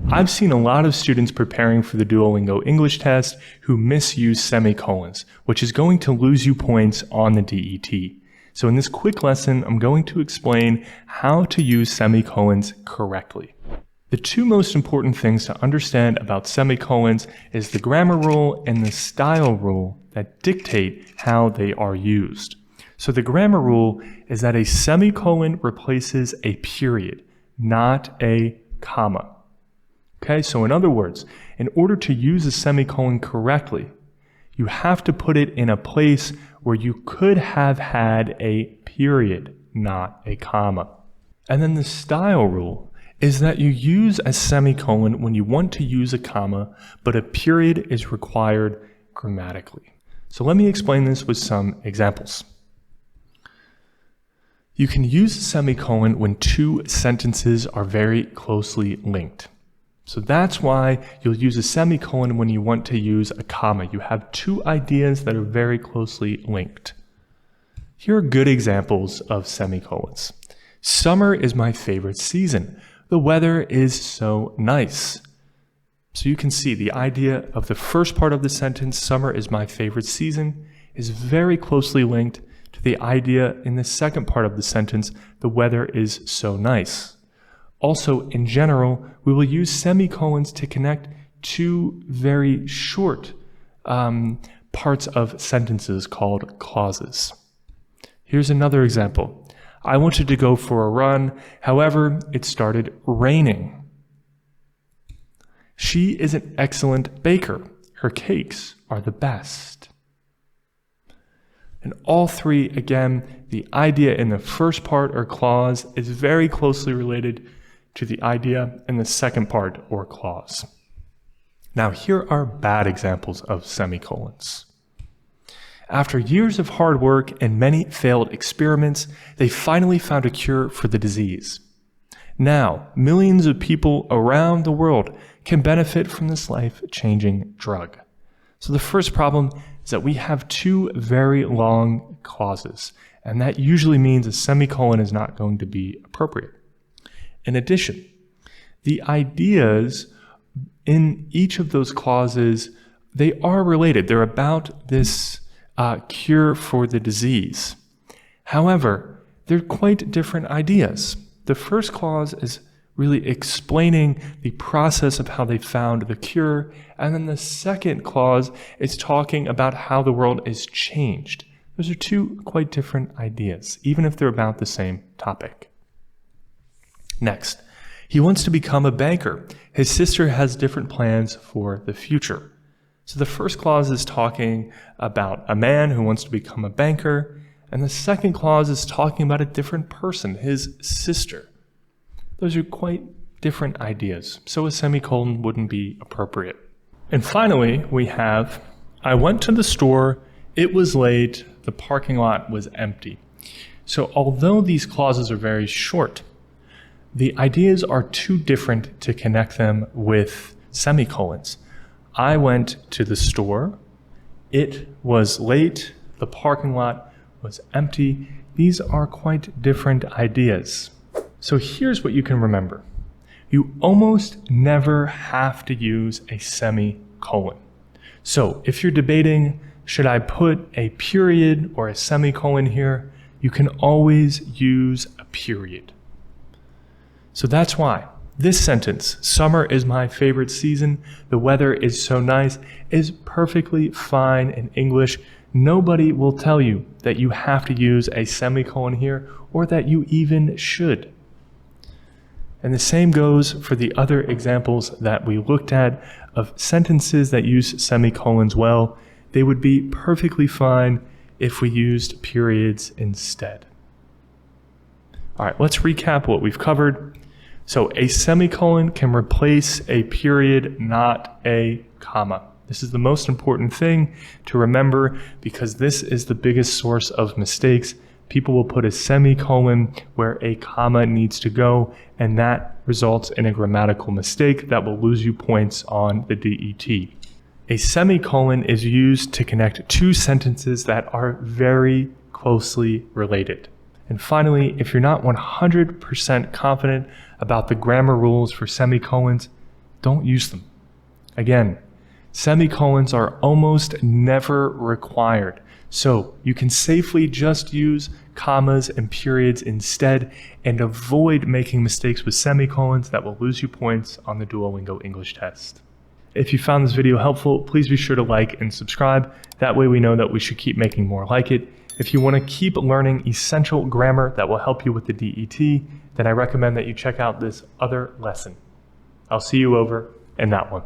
I've seen a lot of students preparing for the Duolingo English test who misuse semicolons, which is going to lose you points on the DET. So in this quick lesson, I'm going to explain how to use semicolons correctly. The two most important things to understand about semicolons is the grammar rule and the style rule that dictate how they are used. So the grammar rule is that a semicolon replaces a period, not a comma. Okay, so in other words, in order to use a semicolon correctly, you have to put it in a place where you could have had a period, not a comma. And then the style rule is that you use a semicolon when you want to use a comma, but a period is required grammatically. So let me explain this with some examples. You can use a semicolon when two sentences are very closely linked. So that's why you'll use a semicolon when you want to use a comma. You have two ideas that are very closely linked. Here are good examples of semicolons. Summer is my favorite season. The weather is so nice. So you can see the idea of the first part of the sentence, summer is my favorite season, is very closely linked to the idea in the second part of the sentence, the weather is so nice. Also, in general, we will use semicolons to connect two very short parts of sentences called clauses. Here's another example. I wanted to go for a run, however, it started raining. She is an excellent baker. Her cakes are the best. And all three, again, the idea in the first part or clause is very closely related to the idea in the second part or clause. Now here are bad examples of semicolons. After years of hard work and many failed experiments, they finally found a cure for the disease. Now, millions of people around the world can benefit from this life-changing drug. So the first problem is that we have two very long clauses, and that usually means a semicolon is not going to be appropriate. In addition, the ideas in each of those clauses, they are related. They're about this cure for the disease. However, they're quite different ideas. The first clause is really explaining the process of how they found the cure, and then the second clause is talking about how the world is changed. Those are two quite different ideas, even if they're about the same topic. Next, he wants to become a banker. His sister has different plans for the future. So the first clause is talking about a man who wants to become a banker, and the second clause is talking about a different person, his sister. Those are quite different ideas, so a semicolon wouldn't be appropriate. And finally, we have, I went to the store, it was late, the parking lot was empty. So although these clauses are very short, the ideas are too different to connect them with semicolons. I went to the store, it was late, the parking lot was empty. These are quite different ideas. So here's what you can remember. You almost never have to use a semicolon. So if you're debating, should I put a period or a semicolon here, you can always use a period. So that's why this sentence, summer is my favorite season, the weather is so nice, is perfectly fine in English. Nobody will tell you that you have to use a semicolon here or that you even should. And the same goes for the other examples that we looked at of sentences that use semicolons well. They would be perfectly fine if we used periods instead. All right, let's recap what we've covered. So a semicolon can replace a period, not a comma. This is the most important thing to remember because this is the biggest source of mistakes. People will put a semicolon where a comma needs to go, and that results in a grammatical mistake that will lose you points on the DET. A semicolon is used to connect two sentences that are very closely related. And finally, if you're not 100% confident about the grammar rules for semicolons, don't use them. Again, semicolons are almost never required, so you can safely just use commas and periods instead and avoid making mistakes with semicolons that will lose you points on the Duolingo English test. If you found this video helpful, please be sure to like and subscribe. That way we know that we should keep making more like it. If you want to keep learning essential grammar that will help you with the DET, then I recommend that you check out this other lesson. I'll see you over in that one.